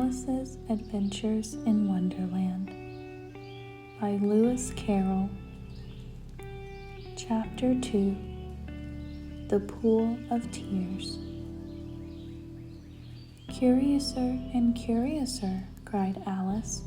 Alice's Adventures in Wonderland by Lewis Carroll. Chapter 2. The Pool of Tears. "Curiouser and curiouser," cried Alice.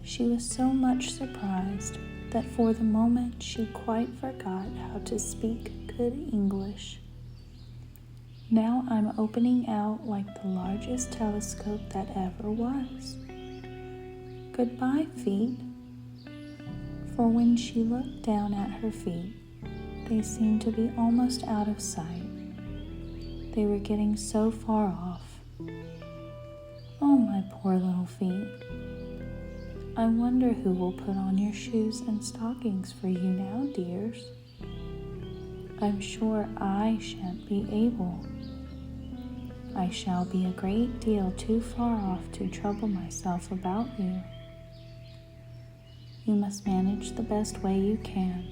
She was so much surprised that for the moment she quite forgot how to speak good English. "Now I'm opening out like the largest telescope that ever was. Goodbye, feet." For when she looked down at her feet, they seemed to be almost out of sight. They were getting so far off. "Oh, my poor little feet. I wonder who will put on your shoes and stockings for you now, dears. I'm sure I shan't be able. I shall be a great deal too far off to trouble myself about you. You must manage the best way you can.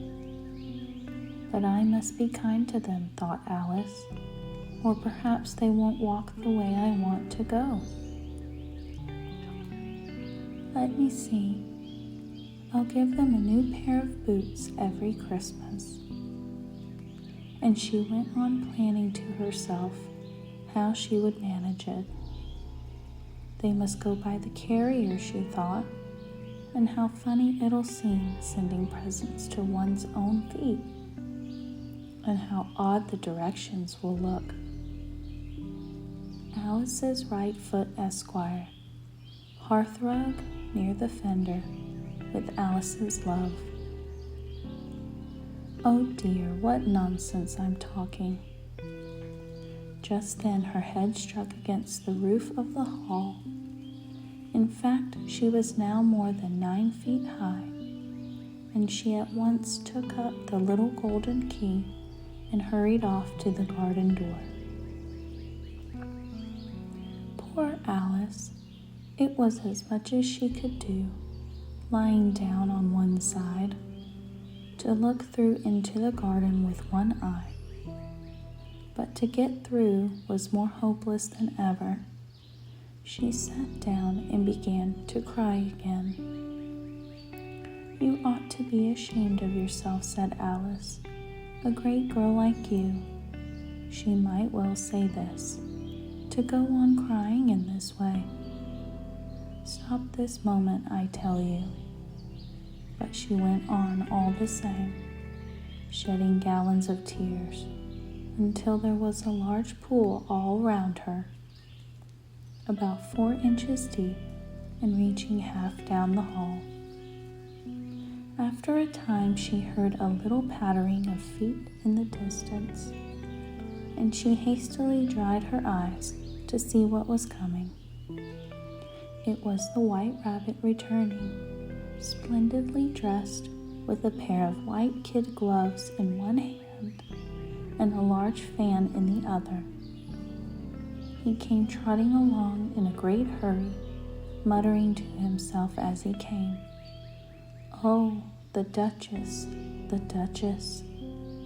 But I must be kind to them," thought Alice, "or perhaps they won't walk the way I want to go. Let me see. I'll give them a new pair of boots every Christmas." And she went on planning to herself how she would manage it. They must go by the carrier, she thought, and how funny it'll seem sending presents to one's own feet, and how odd the directions will look. Alice's right foot, Esquire. Hearthrug near the fender, with Alice's love. Oh dear, what nonsense I'm talking. Just then her head struck against the roof of the hall. In fact, she was now more than 9 feet high, and she at once took up the little golden key and hurried off to the garden door. Poor Alice! It was as much as she could do, lying down on one side, to look through into the garden with one eye. But to get through was more hopeless than ever. She sat down and began to cry again. "You ought to be ashamed of yourself," said Alice. "A great girl like you," she might well say this, "to go on crying in this way. Stop this moment, I tell you." But she went on all the same, shedding gallons of tears, until there was a large pool all round her, about 4 inches deep and reaching half down the hall. After a time she heard a little pattering of feet in the distance, and she hastily dried her eyes to see what was coming. It was the White Rabbit returning, splendidly dressed, with a pair of white kid gloves in one hand and a large fan in the other. He came trotting along in a great hurry, muttering to himself as he came, "Oh, the Duchess, the Duchess!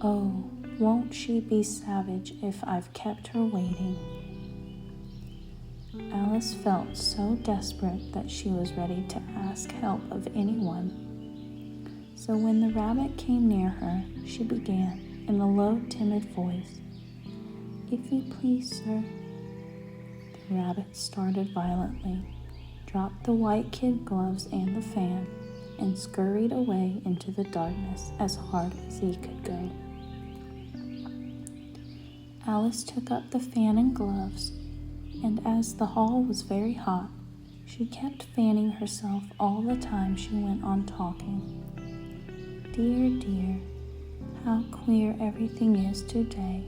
Oh, won't she be savage if I've kept her waiting?" Alice felt so desperate that she was ready to ask help of anyone. So when the rabbit came near her, she began, in a low, timid voice, "If you please, sir." The rabbit started violently, dropped the white kid gloves and the fan, and scurried away into the darkness as hard as he could go. Alice took up the fan and gloves, and as the hall was very hot, she kept fanning herself all the time she went on talking. "Dear, dear, how queer everything is today,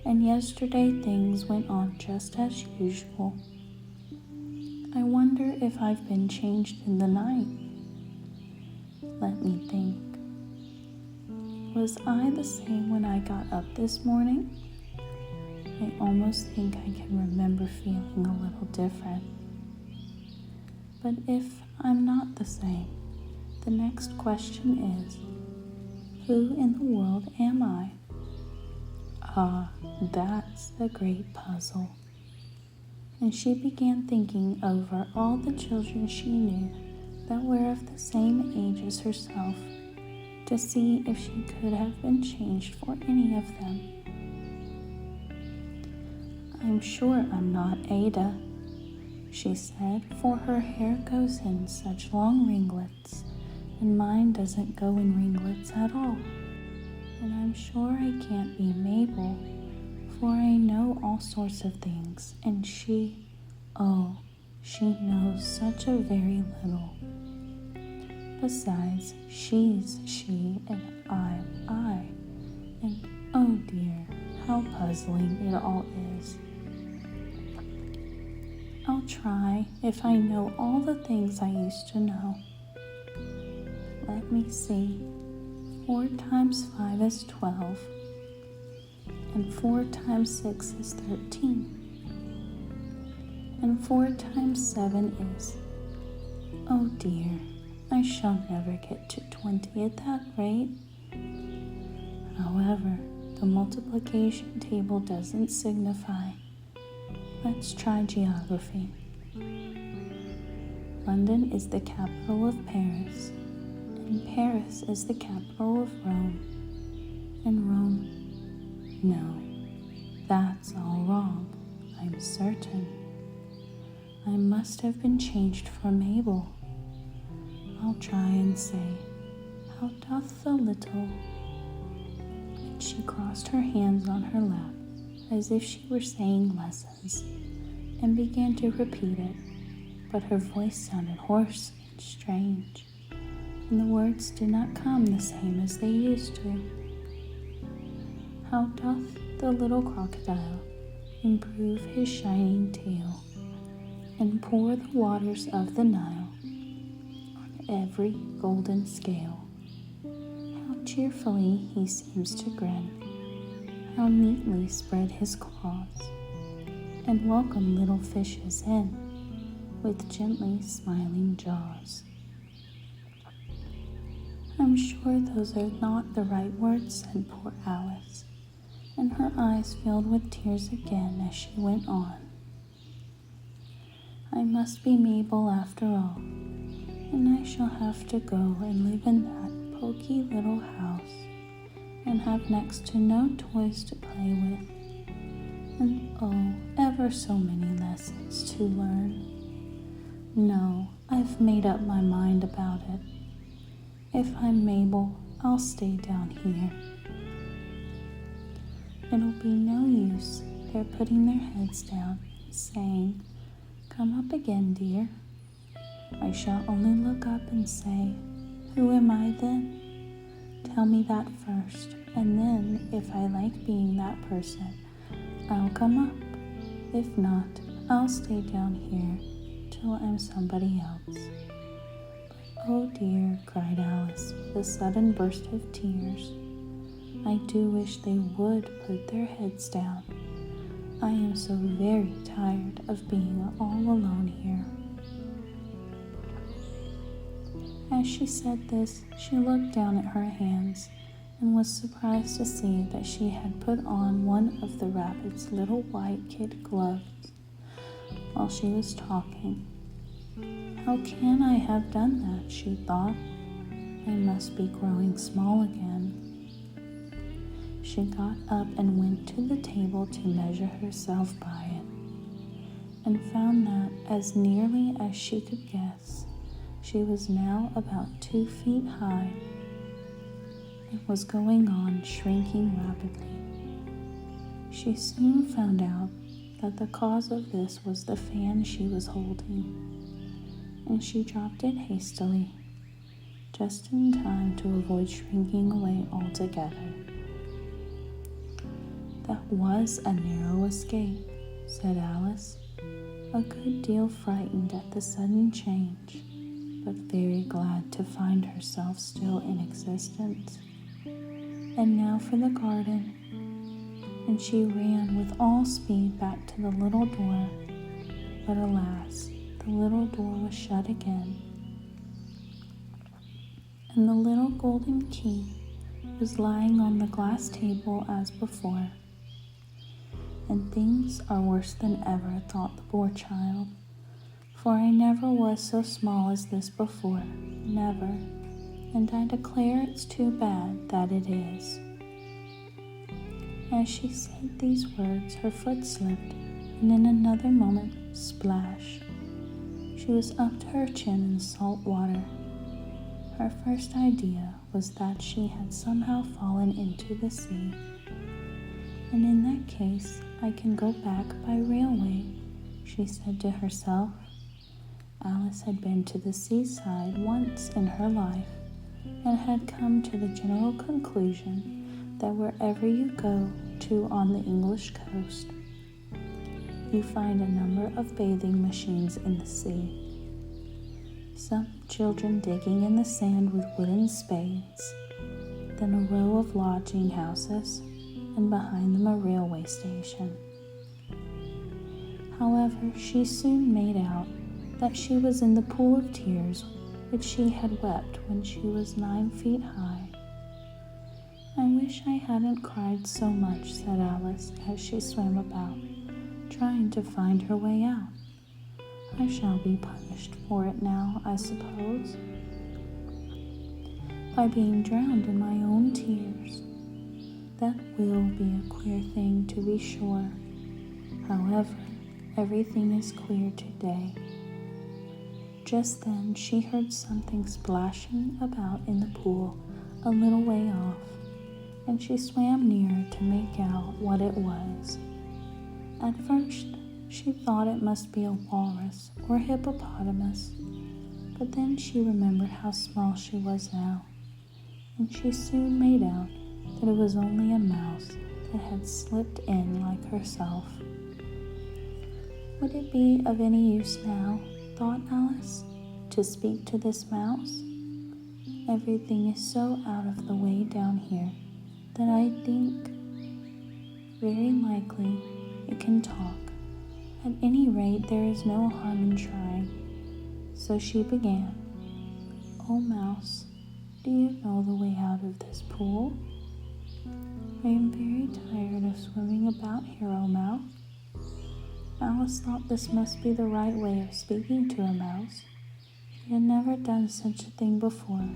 and yesterday things went on just as usual. I wonder if I've been changed in the night. Let me think. Was I the same when I got up this morning? I almost think I can remember feeling a little different. But if I'm not the same, the next question is, who in the world am I? Ah, that's the great puzzle. and she began thinking over all the children she knew that were of the same age as herself, to see if she could have been changed for any of them. "I'm sure I'm not Ada," she said, "for her hair goes in such long ringlets, and mine doesn't go in ringlets at all. And I'm sure I can't be Mabel, for I know all sorts of things, and she knows such a very little. Besides, she's she and I'm I, and oh dear, how puzzling it all is. I'll try if I know all the things I used to know. Let me see. 4 times 5 is 12, and 4 times 6 is 13, and 4 times 7 is, oh dear, I shall never get to 20 at that rate. However, the multiplication table doesn't signify. Let's try geography. London is the capital of Paris, and Paris is the capital of Rome, and Rome, no, that's all wrong, I'm certain. I must have been changed for Mabel. I'll try and say, how doth the little... And she crossed her hands on her lap, as if she were saying lessons, and began to repeat it, but her voice sounded hoarse and strange, and the words did not come the same as they used to. How doth the little crocodile improve his shining tail, and pour the waters of the Nile on every golden scale? How cheerfully he seems to grin, how neatly spread his claws, and welcome little fishes in with gently smiling jaws. I'm sure those are not the right words, said poor Alice, and her eyes filled with tears again as she went on. I must be Mabel after all, and I shall have to go and live in that poky little house, and have next to no toys to play with, and oh, ever so many lessons to learn. No, I've made up my mind about it. If I'm Mabel, I'll stay down here. It'll be no use their putting their heads down and saying, come up again, dear. I shall only look up and say, who am I then? Tell me that first, and then if I like being that person, I'll come up. If not, I'll stay down here till I'm somebody else. Oh dear, cried Alice with a sudden burst of tears. I do wish they would put their heads down. I am so very tired of being all alone here. As she said this, she looked down at her hands and was surprised to see that she had put on one of the rabbit's little white kid gloves while she was talking. How can I have done that, she thought. I must be growing small again. She got up and went to the table to measure herself by it, and found that, as nearly as she could guess, she was now about 2 feet high, and was going on shrinking rapidly. She soon found out that the cause of this was the fan she was holding, and she dropped it hastily, just in time to avoid shrinking away altogether. That was a narrow escape, said Alice, a good deal frightened at the sudden change, but very glad to find herself still in existence. And now for the garden. And she ran with all speed back to the little door, but alas, the little door was shut again, and the little golden key was lying on the glass table as before. and things are worse than ever, thought the poor child. For I never was so small as this before, never, and I declare it's too bad that it is. As she said these words, her foot slipped, and in another moment, splash! She was up to her chin in salt water. Her first idea was that she had somehow fallen into the sea. And in that case, I can go back by railway, she said to herself. Alice had been to the seaside once in her life and had come to the general conclusion that wherever you go to on the English coast, you find a number of bathing machines in the sea. Some children digging in the sand with wooden spades, then a row of lodging houses, and behind them a railway station. However, she soon made out that she was in the pool of tears which she had wept when she was 9 feet high. I wish I hadn't cried so much, said Alice as she swam about, trying to find her way out. I shall be punished for it now, I suppose, by being drowned in my own tears. That will be a queer thing, to be sure. However, everything is clear today. Just then she heard something splashing about in the pool a little way off, and she swam nearer to make out what it was. At first, she thought it must be a walrus or hippopotamus, but then she remembered how small she was now, and she soon made out that it was only a mouse that had slipped in like herself. Would it be of any use now, thought Alice, to speak to this mouse? Everything is so out of the way down here that I think very likely it can talk. At any rate, there is no harm in trying. So she began. Oh, mouse, do you know the way out of this pool? I am very tired of swimming about here, oh mouse. Alice thought this must be the right way of speaking to a mouse. She had never done such a thing before,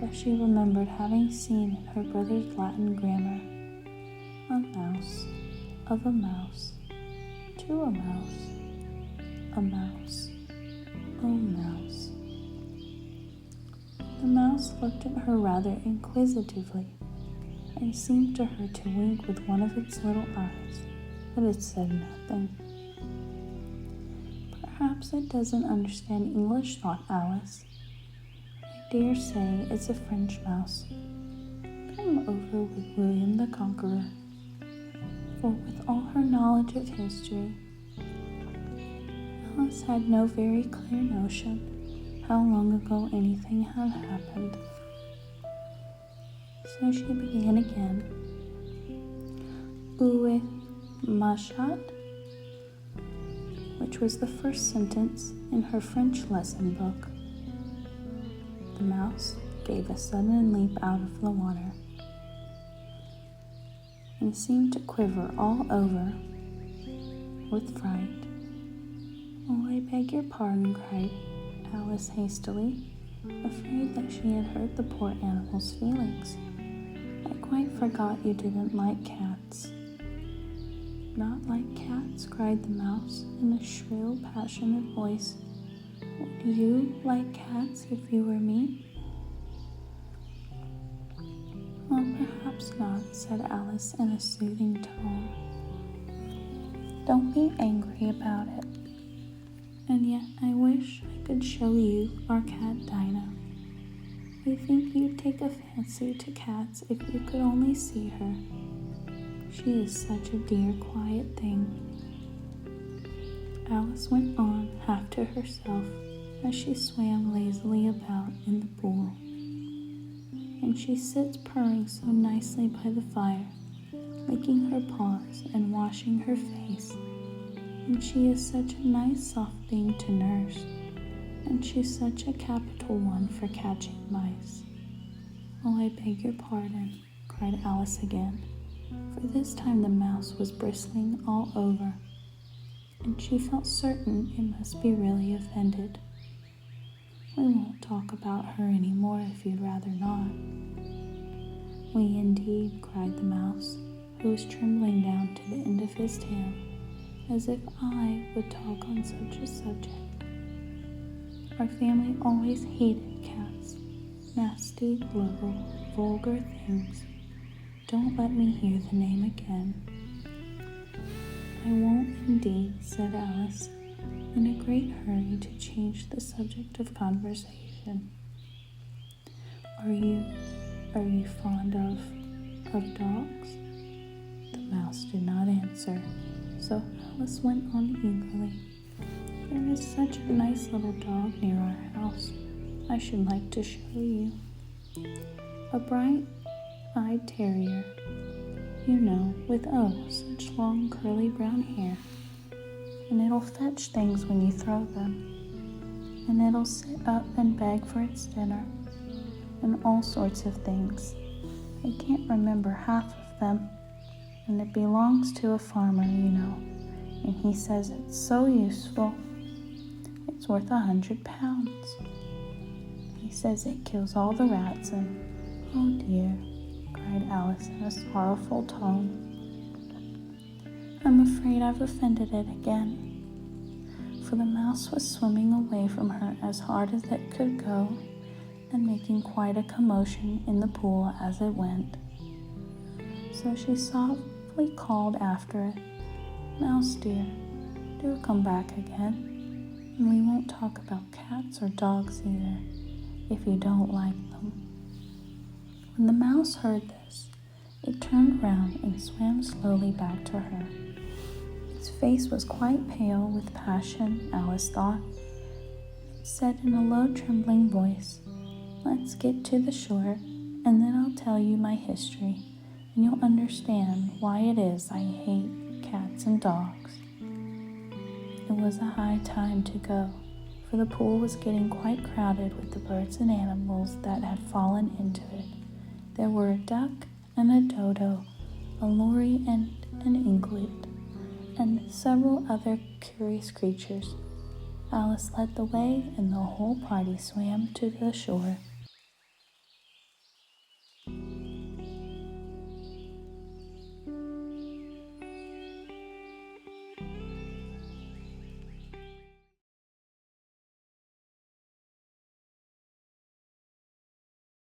but she remembered having seen in her brother's Latin grammar, a mouse, of a mouse, to a mouse, oh mouse. The mouse looked at her rather inquisitively and seemed to her to wink with one of its little eyes, but it said nothing. Perhaps it doesn't understand English, thought Alice. I dare say it's a French mouse, come over with William the Conqueror. For with all her knowledge of history, Alice had no very clear notion how long ago anything had happened. So she began again. Où est ma chatte? Which was the first sentence in her French lesson book. The mouse gave a sudden leap out of the water and seemed to quiver all over with fright. Oh, I beg your pardon, cried Alice hastily, afraid that she had hurt the poor animal's feelings. I quite forgot you didn't like cats. Not like cats, cried the mouse in a shrill, passionate voice. Would you like cats if you were me? Well, perhaps not, said Alice in a soothing tone. Don't be angry about it. And yet I wish I could show you our cat Dinah. I think you'd take a fancy to cats if you could only see her. She is such a dear, quiet thing. Alice went on, half to herself, as she swam lazily about in the pool. And she sits purring so nicely by the fire, licking her paws and washing her face. And she is such a nice, soft thing to nurse, and she's such a capital one for catching mice. Oh, I beg your pardon, cried Alice again. for this time the mouse was bristling all over, and she felt certain it must be really offended. "We won't talk about her any more if you'd rather not." "We indeed," cried the mouse, who was trembling down to the end of his tail, "as if I would talk on such a subject. Our family always hated cats, nasty, little, vulgar things. Don't let me hear the name again." "I won't indeed," said Alice, in a great hurry to change the subject of conversation. Are you fond of dogs?" The mouse did not answer, so Alice went on eagerly. "There is such a nice little dog near our house. I should like to show you. A bright-eyed terrier, you know, with such long curly brown hair. And it'll fetch things when you throw them. And it'll sit up and beg for its dinner. And all sorts of things. I can't remember half of them. And it belongs to a farmer, you know. And he says it's so useful. It's worth £100. He says it kills all the rats and..." "Oh dear," cried Alice in a sorrowful tone. "I'm afraid I've offended it again." For the mouse was swimming away from her as hard as it could go, and making quite a commotion in the pool as it went. So she softly called after it, "Mouse dear, do come back again. And we won't talk about cats or dogs either, if you don't like them." When the mouse heard this, it turned round and swam slowly back to her. Its face was quite pale with passion, Alice thought. It said in a low, trembling voice, "Let's get to the shore, and then I'll tell you my history, and you'll understand why it is I hate cats and dogs." It was a high time to go, for the pool was getting quite crowded with the birds and animals that had fallen into it. There were a duck and a dodo, a lory and an eaglet, and several other curious creatures. Alice led the way, and the whole party swam to the shore.